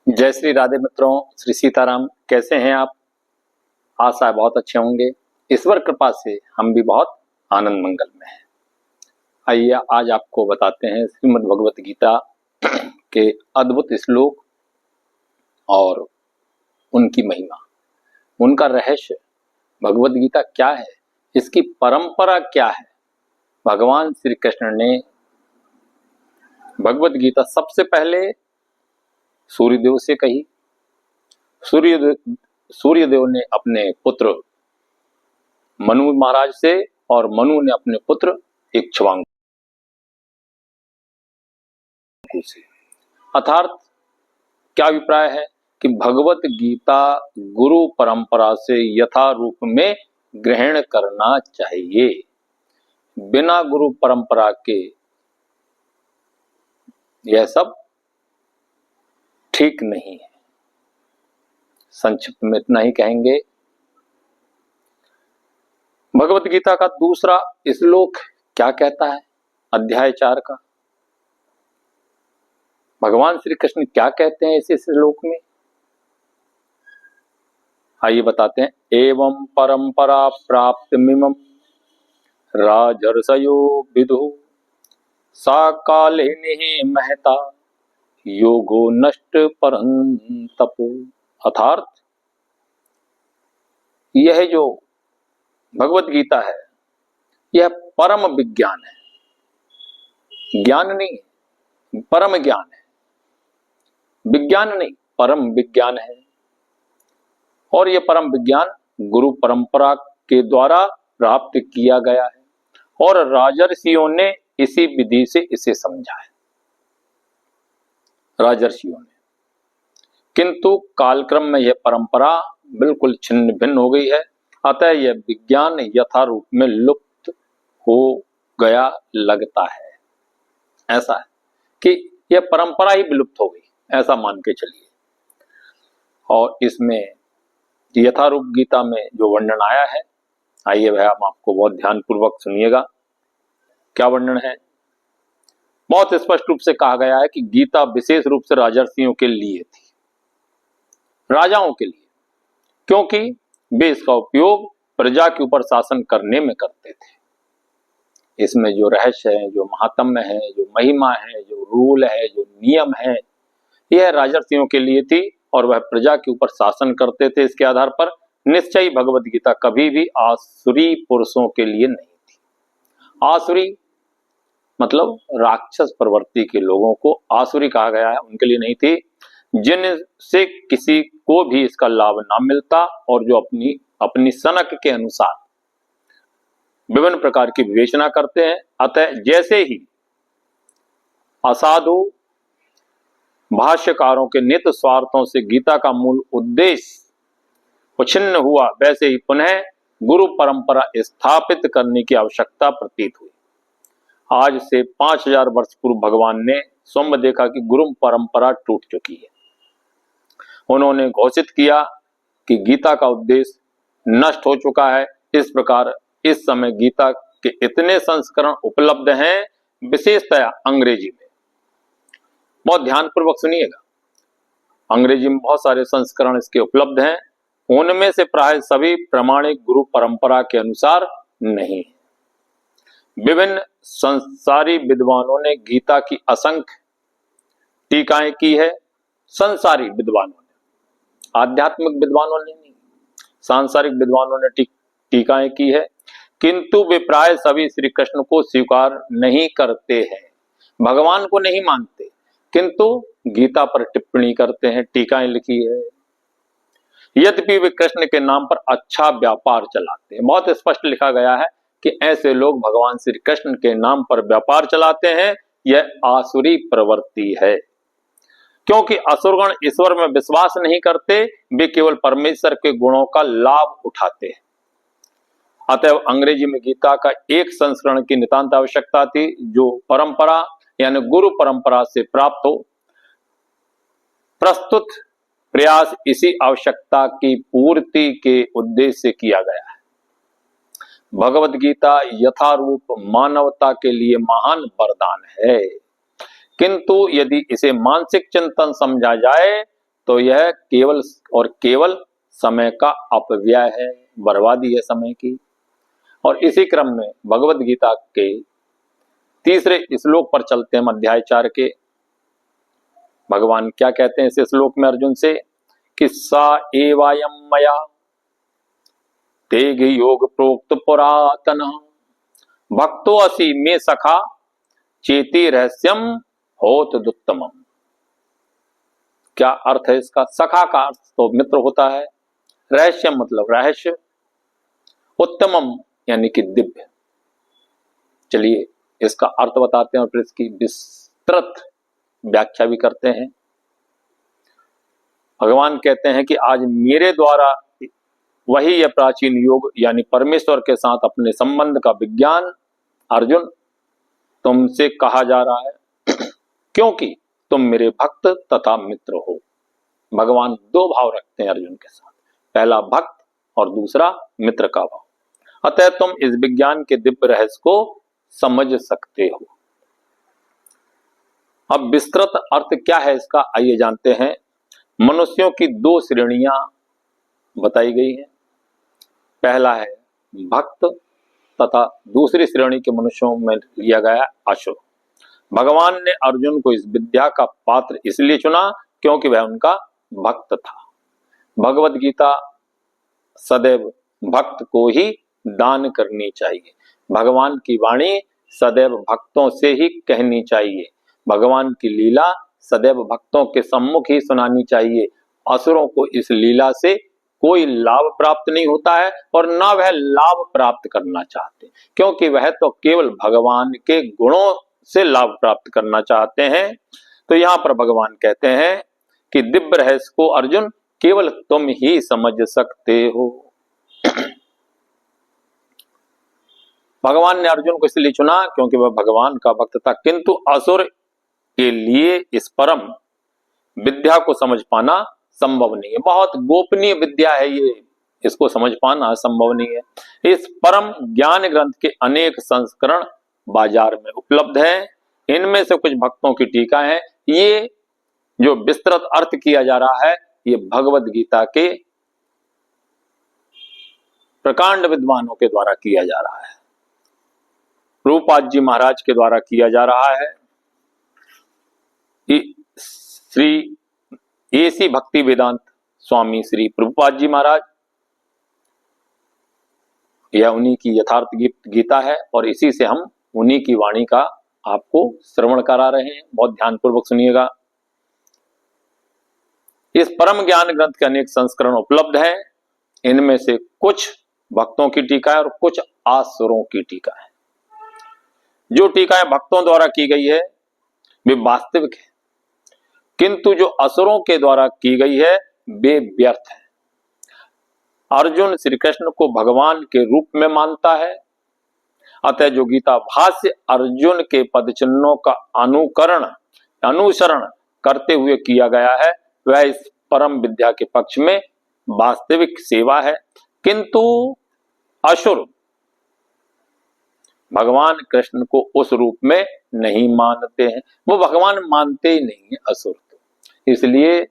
जय श्री राधे मित्रों, श्री सीताराम। कैसे हैं आप? आशा है बहुत अच्छे होंगे। ईश्वर कृपा से हम भी बहुत आनंद मंगल में हैं। आइए आज आपको बताते हैं श्रीमद् भगवत गीता के अद्भुत श्लोक और उनकी महिमा, उनका रहस्य। भगवत गीता क्या है, इसकी परंपरा क्या है। भगवान श्री कृष्ण ने भगवत गीता सबसे पहले सूर्यदेव से कही। सूर्यदेव ने अपने पुत्र मनु महाराज से और मनु ने अपने पुत्र इक्ष्वाकु से। अर्थात क्या अभिप्राय है कि भगवत गीता गुरु परंपरा से यथा रूप में ग्रहण करना चाहिए। बिना गुरु परंपरा के यह सब ठीक नहीं है। संक्षिप्त में इतना ही कहेंगे। भगवत गीता का दूसरा श्लोक क्या कहता है? अध्याय 4 का भगवान श्री कृष्ण क्या कहते हैं इस श्लोक में, आइए बताते हैं। एवं परंपरा प्राप्त मिमम राजर्षयो विदु सा काले महता योगो नष्ट परंतपो। अर्थात यह जो भगवत गीता है यह परम विज्ञान है। ज्ञान नहीं, परम ज्ञान है। विज्ञान नहीं, परम विज्ञान है। और यह परम विज्ञान गुरु परंपरा के द्वारा प्राप्त किया गया है और राजर्षियों ने इसी विधि से इसे समझा है। राजर्षियों ने, किंतु कालक्रम में यह परंपरा बिल्कुल छिन्न भिन्न हो गई है। अतः यह विज्ञान यथारूप में लुप्त हो गया लगता है। ऐसा है कि यह परंपरा ही विलुप्त हो गई, ऐसा मान के चलिए। और इसमें यथारूप गीता में जो वर्णन आया है, आइए वह हम आपको बहुत ध्यानपूर्वक सुनिएगा। क्या वर्णन है? बहुत स्पष्ट रूप से कहा गया है कि गीता विशेष रूप से राजर्षियों के लिए थी, राजाओं के लिए, क्योंकि वे इसका उपयोग प्रजा के ऊपर शासन करने में करते थे। इसमें जो रहस्य है, जो महात्म्य है, जो महिमा है, जो रूल है, जो नियम है, यह राजर्षियों के लिए थी और वह प्रजा के ऊपर शासन करते थे। इसके आधार पर निश्चय भगवत गीता कभी भी आसुरी पुरुषों के लिए नहीं थी। आसुरी मतलब राक्षस प्रवृत्ति के लोगों को आसुरी कहा गया है, उनके लिए नहीं थी। जिनसे किसी को भी इसका लाभ ना मिलता और जो अपनी सनक के अनुसार विभिन्न प्रकार की विवेचना करते हैं। अतः जैसे ही असाधु भाष्यकारों के नित स्वार्थों से गीता का मूल उद्देश्य छिन्न हुआ, वैसे ही पुनः गुरु परंपरा स्थापित करने की आवश्यकता प्रतीत हुई। आज से 5000 वर्ष पूर्व भगवान ने स्वयं देखा कि गुरु परंपरा टूट चुकी है। उन्होंने घोषित किया कि गीता का उद्देश्य नष्ट हो चुका है। इस प्रकार इस समय गीता के इतने संस्करण उपलब्ध हैं, विशेषतया अंग्रेजी में। बहुत ध्यानपूर्वक सुनिएगा। अंग्रेजी में बहुत सारे संस्करण इसके उपलब्ध हैं। उनमें से प्राय सभी प्रमाणिक गुरु परंपरा के अनुसार नहीं है। विभिन्न संसारी विद्वानों ने गीता की असंख्य टीकाएं की है। संसारी विद्वानों ने, आध्यात्मिक विद्वानों ने नहीं, सांसारिक विद्वानों ने टीकाएं की है, किंतु वे प्राय सभी श्री कृष्ण को स्वीकार नहीं करते हैं। भगवान को नहीं मानते, किंतु गीता पर टिप्पणी करते हैं, टीकाएं लिखी है। यद्यपि वे कृष्ण के नाम पर अच्छा व्यापार चलाते हैं। बहुत स्पष्ट लिखा गया है कि ऐसे लोग भगवान श्री कृष्ण के नाम पर व्यापार चलाते हैं। यह आसुरी प्रवृत्ति है, क्योंकि असुरगण ईश्वर में विश्वास नहीं करते, वे केवल परमेश्वर के गुणों का लाभ उठाते हैं। अतः अंग्रेजी में गीता का एक संस्करण की नितांत आवश्यकता थी, जो परंपरा यानी गुरु परंपरा से प्राप्त हो। प्रस्तुत प्रयास इसी आवश्यकता की पूर्ति के उद्देश्य से किया गया है। भगवत गीता यथारूप मानवता के लिए महान वरदान है, किंतु यदि इसे मानसिक चिंतन समझा जाए तो यह केवल और केवल समय का अपव्यय है, बर्बादी है समय की। और इसी क्रम में भगवत गीता के तीसरे श्लोक पर चलते हैं, अध्याय 4 के। भगवान क्या कहते हैं इस श्लोक में अर्जुन से कि सा एवायम मया तेग योग प्रोक्त पुरातन भक्तो असि मे सखा चेती रहस्यम होत दुत्तमम। क्या अर्थ है इसका? सखा का अर्थ तो मित्र होता है, रहस्यम मतलब रहस्य, उत्तमम यानी कि दिव्य। चलिए इसका अर्थ बताते हैं और फिर इसकी विस्तृत व्याख्या भी करते हैं। भगवान कहते हैं कि आज मेरे द्वारा वही यह प्राचीन योग यानी परमेश्वर के साथ अपने संबंध का विज्ञान अर्जुन तुमसे कहा जा रहा है क्योंकि तुम मेरे भक्त तथा मित्र हो। भगवान दो भाव रखते हैं अर्जुन के साथ, पहला भक्त और दूसरा मित्र का भाव। अतः तुम इस विज्ञान के दिव्य रहस्य को समझ सकते हो। अब विस्तृत अर्थ क्या है इसका, आइए जानते हैं। मनुष्यों की दो श्रेणियां बताई गई हैं। पहला है भक्त तथा दूसरी श्रेणी के मनुष्यों में लिया गया असुर। भगवान ने अर्जुन को इस विद्या का पात्र इसलिए चुना क्योंकि वह उनका भक्त था। भगवत गीता सदैव भक्त को ही दान करनी चाहिए। भगवान की वाणी सदैव भक्तों से ही कहनी चाहिए। भगवान की लीला सदैव भक्तों के सम्मुख ही सुनानी चाहिए। असुरों को इस लीला से कोई लाभ प्राप्त नहीं होता है और ना वह लाभ प्राप्त करना चाहते, क्योंकि वह तो केवल भगवान के गुणों से लाभ प्राप्त करना चाहते हैं। तो यहाँ पर भगवान कहते हैं कि दिव्य रहस्य को अर्जुन केवल तुम ही समझ सकते हो। भगवान ने अर्जुन को इसलिए चुना क्योंकि वह भगवान का भक्त था, किंतु असुर के लिए इस परम विद्या को समझ पाना संभव नहीं है। बहुत गोपनीय विद्या है ये, इसको समझ पाना संभव नहीं है। इस परम ज्ञान ग्रंथ के अनेक संस्करण बाजार में उपलब्ध हैं। इनमें से कुछ भक्तों की टीका है। ये जो विस्तृत अर्थ किया जा रहा है ये भगवत गीता के प्रकांड विद्वानों के द्वारा किया जा रहा है, रूपाद जी महाराज के द्वारा किया जा रहा है। श्री एसी भक्ति वेदांत स्वामी श्री प्रभुपाद जी महाराज, यह उन्हीं की यथार्थ गीता है और इसी से हम उन्हीं की वाणी का आपको श्रवण करा रहे हैं। बहुत ध्यानपूर्वक सुनिएगा। इस परम ज्ञान ग्रंथ के अनेक संस्करण उपलब्ध हैं। इनमें से कुछ भक्तों की टीका है और कुछ आसुरों की टीका है। जो टीकाएं भक्तों द्वारा की गई है वे वास्तविक है, किंतु जो असुरों के द्वारा की गई है वे व्यर्थ है। अर्जुन श्री कृष्ण को भगवान के रूप में मानता है, अतः जो गीता भाष्य अर्जुन के पद चिन्हों का अनुसरण करते हुए किया गया है वह इस परम विद्या के पक्ष में वास्तविक सेवा है। किंतु असुर भगवान कृष्ण को उस रूप में नहीं मानते हैं, वो भगवान मानते ही नहीं है असुर। तो इसलिए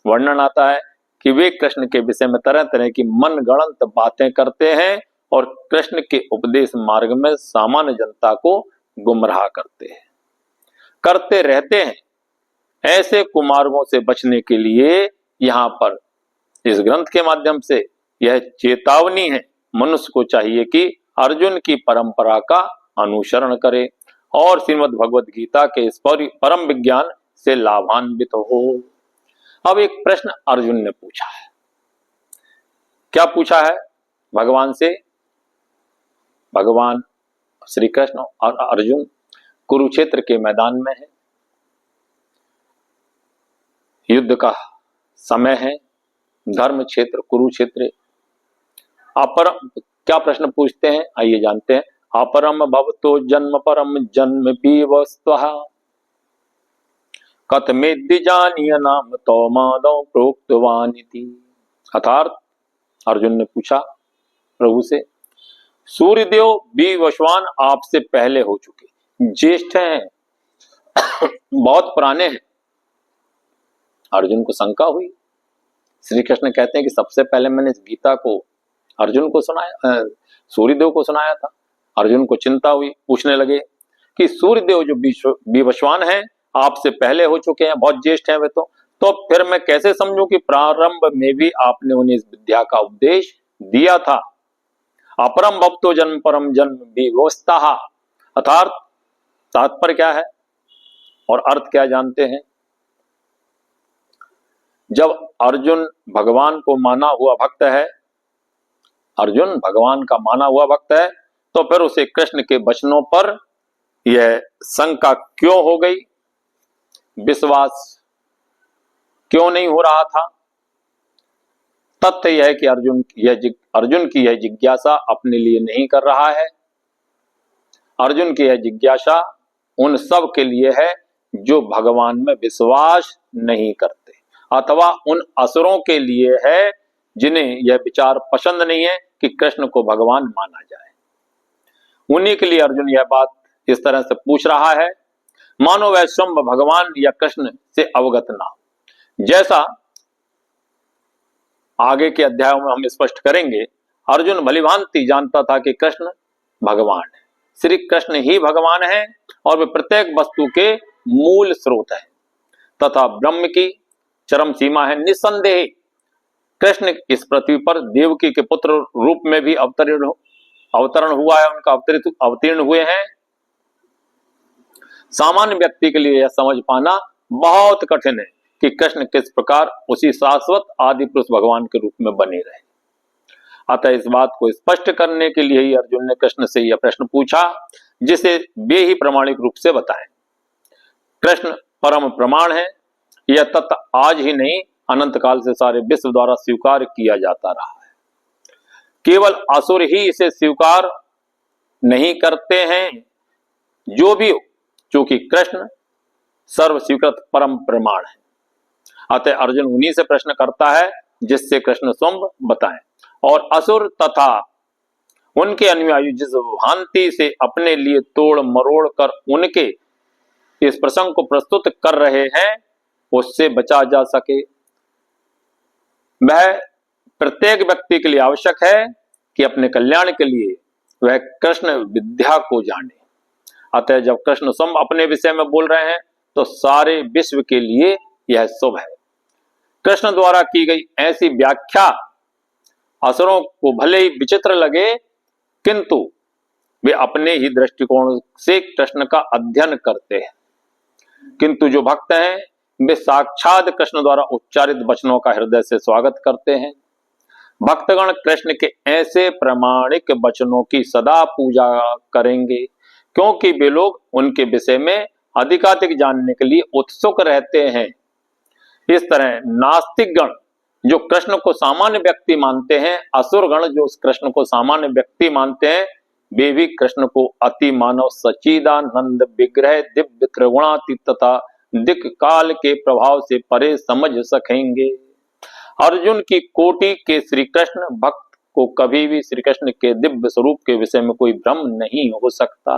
वर्णन आता है कि वे कृष्ण के विषय में तरह तरह की मनगढ़ंत बातें करते हैं और कृष्ण के उपदेश मार्ग में सामान्य जनता को गुमराह करते रहते हैं। ऐसे कुमार्गों से बचने के लिए यहाँ पर इस ग्रंथ के माध्यम से यह चेतावनी है, मनुष्य को चाहिए कि अर्जुन की परंपरा का अनुसरण करे और श्रीमद् भगवत गीता के इस परम विज्ञान से लाभान्वित हो। अब एक प्रश्न अर्जुन ने पूछा है। क्या पूछा है भगवान से? भगवान श्री कृष्ण और अर्जुन कुरुक्षेत्र के मैदान में है, युद्ध का समय है, धर्म क्षेत्र कुरुक्षेत्र। अपरम क्या प्रश्न पूछते हैं आइए जानते हैं। अपरम भवतो जन्म परम जन्म पीवस्त्वः कथमेद्य जानीय नाम तो माधव प्रोक्तवानिति। अर्थात अर्जुन ने पूछा प्रभु से, सूर्यदेव विवस्वान आपसे पहले हो चुके, ज्येष्ठ हैं, बहुत पुराने हैं, अर्जुन को शंका हुई। श्री कृष्ण कहते हैं कि सबसे पहले मैंने गीता को अर्जुन को सुनाया, सूर्यदेव को सुनाया था। अर्जुन को चिंता हुई, पूछने लगे कि सूर्यदेव जो विवस्वान हैं, आपसे पहले हो चुके हैं, बहुत ज्येष्ठ हैं वे तो फिर मैं कैसे समझूं कि प्रारंभ में भी आपने उन्हें इस विद्या का उपदेश दिया था। अपरम भक्तो जन्म परम जन्म विवस्था, अर्थात तात्पर्य क्या है और अर्थ क्या जानते हैं? जब अर्जुन भगवान को माना हुआ भक्त है, अर्जुन भगवान का माना हुआ भक्त है, तो फिर उसे कृष्ण के वचनों पर यह शंका क्यों हो गई, विश्वास क्यों नहीं हो रहा था? तथ्य यह है कि अर्जुन की यह जिज्ञासा अपने लिए नहीं कर रहा है। अर्जुन की यह जिज्ञासा उन सब के लिए है जो भगवान में विश्वास नहीं करते, अथवा उन असुरों के लिए है जिन्हें यह विचार पसंद नहीं है कि कृष्ण को भगवान माना जाए। उन्हीं के लिए अर्जुन यह बात इस तरह से पूछ रहा है, मानो वह स्वयं भगवान या कृष्ण से अवगत ना हो। जैसा आगे के अध्यायों में हम स्पष्ट करेंगे, अर्जुन भलीभांति जानता था कि कृष्ण भगवान है, श्री कृष्ण ही भगवान है और वे प्रत्येक वस्तु के मूल स्रोत है तथा ब्रह्म की चरम सीमा है। निस्संदेह कृष्ण इस पृथ्वी पर देवकी के पुत्र रूप में भी अवतरण हुआ है, उनका अवतीर्ण हुए हैं। सामान्य व्यक्ति के लिए यह समझ पाना बहुत कठिन है कि कृष्ण किस प्रकार उसी शाश्वत आदि पुरुष भगवान के रूप में बने रहे। अतः इस बात को स्पष्ट करने के लिए ही अर्जुन ने कृष्ण से यह प्रश्न पूछा, जिसे वे ही प्रामाणिक रूप से बताएं। कृष्ण परम प्रमाण है, यह तत्व आज ही नहीं अनंत काल से सारे विश्व द्वारा स्वीकार किया जाता रहा है। केवल असुर ही इसे स्वीकार नहीं करते हैं। जो भी हो, क्योंकि कृष्ण सर्व स्वीकृत परम प्रमाण है। अतः अर्जुन उन्हीं से प्रश्न करता है जिससे कृष्ण स्वयं बताएं, और असुर तथा उनके अनुयायी जिस भ्रांति से अपने लिए तोड़ मरोड़ कर उनके इस प्रसंग को प्रस्तुत कर रहे हैं, उससे बचा जा सके। वह प्रत्येक व्यक्ति के लिए आवश्यक है कि अपने कल्याण के लिए वह कृष्ण विद्या को जाने। अतः जब कृष्ण स्वयं अपने विषय में बोल रहे हैं तो सारे विश्व के लिए यह शुभ है। कृष्ण द्वारा की गई ऐसी व्याख्या असुरों को भले ही विचित्र लगे, किंतु वे अपने ही दृष्टिकोण से कृष्ण का अध्ययन करते हैं। किंतु जो भक्त हैं वे साक्षात कृष्ण द्वारा उच्चारित वचनों का हृदय से स्वागत करते हैं। भक्तगण कृष्ण के ऐसे प्रामाणिक वचनों की सदा पूजा करेंगे, क्योंकि वे लोग उनके विषय में अधिकाधिक जानने के लिए उत्सुक रहते हैं। इस तरह नास्तिक गण जो कृष्ण को सामान्य व्यक्ति मानते हैं, असुर गण जो कृष्ण को सामान्य व्यक्ति मानते हैं, वे भी कृष्ण को अति मानव सच्चिदानंद विग्रह दिव्य त्रिगुणातीत तथा दिक् काल के प्रभाव से परे समझ सकेंगे। अर्जुन की कोटि के श्री कृष्ण भक्त को कभी भी श्री कृष्ण के दिव्य स्वरूप के विषय में कोई भ्रम नहीं हो सकता।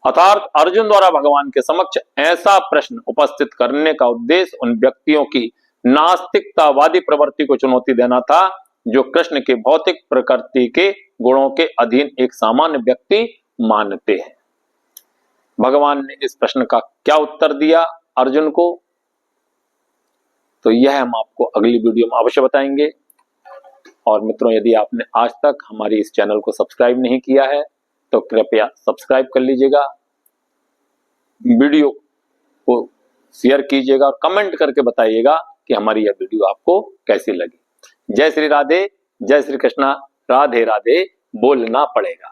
अर्थात अर्जुन द्वारा भगवान के समक्ष ऐसा प्रश्न उपस्थित करने का उद्देश्य उन व्यक्तियों की नास्तिकतावादी प्रवृत्ति को चुनौती देना था, जो कृष्ण के भौतिक प्रकृति के गुणों के अधीन एक सामान्य व्यक्ति मानते हैं। भगवान ने इस प्रश्न का क्या उत्तर दिया अर्जुन को, तो यह हम आपको अगली वीडियो में अवश्य बताएंगे। और मित्रों, यदि आपने आज तक हमारी इस चैनल को सब्सक्राइब नहीं किया है तो कृपया सब्सक्राइब कर लीजिएगा, वीडियो को शेयर कीजिएगा और कमेंट करके बताइएगा कि हमारी यह वीडियो आपको कैसी लगी। जय श्री राधे, जय श्री कृष्णा, राधे राधे बोलना पड़ेगा।